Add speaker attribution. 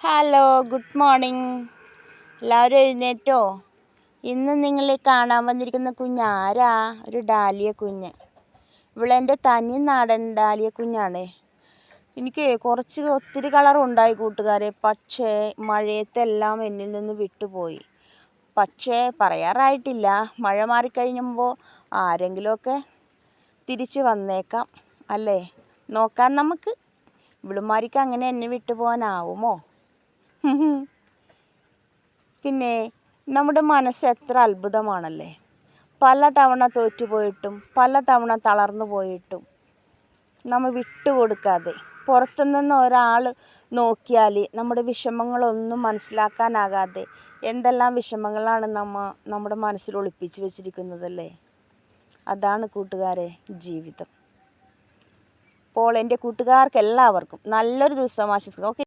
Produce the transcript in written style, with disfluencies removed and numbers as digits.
Speaker 1: Hello, good morning. എല്ലാവരും എഴുന്നേറ്റോ? ഇന്ന് നിങ്ങൾ കാണാൻ വന്നിരിക്കുന്ന കുഞ്ഞാരാ? ഒരു ഡാലിയ കുഞ്ഞ്. ഇവളെൻ്റെ തനി നാടൻ ഡാലിയ കുഞ്ഞാണ്. എനിക്ക് ഒത്തിരി കളറുണ്ടായി കൂട്ടുകാരെ, പക്ഷേ മഴയത്തെല്ലാം എന്നിൽ നിന്ന് വിട്ടുപോയി. പക്ഷേ പറയാറായിട്ടില്ല, മഴ മാറിക്കഴിയുമ്പോൾ ആരെങ്കിലുമൊക്കെ തിരിച്ച് വന്നേക്കാം അല്ലേ? നോക്കാം നമുക്ക്. ഇവളുമാരിക്ക് അങ്ങനെ എന്നെ വിട്ടുപോകാനാവുമോ? പിന്നെ നമ്മുടെ മനസ്സ് എത്ര അത്ഭുതമാണല്ലേ. പലതവണ തോറ്റുപോയിട്ടും പലതവണ തളർന്നു പോയിട്ടും നമ്മൾ വിട്ടുകൊടുക്കാതെ, പുറത്തുനിന്ന് ഒരാൾ നോക്കിയാൽ നമ്മുടെ വിഷമങ്ങളൊന്നും മനസ്സിലാക്കാനാകാതെ എന്തെല്ലാം വിഷമങ്ങളാണ് നമ്മുടെ മനസ്സിൽ ഒളിപ്പിച്ച് വെച്ചിരിക്കുന്നതല്ലേ. അതാണ് കൂട്ടുകാരെ ജീവിതം. അപ്പോൾ എൻ്റെ കൂട്ടുകാർക്ക് എല്ലാവർക്കും നല്ലൊരു ദിവസം ആശംസിക്കുന്നു. ഓക്കെ.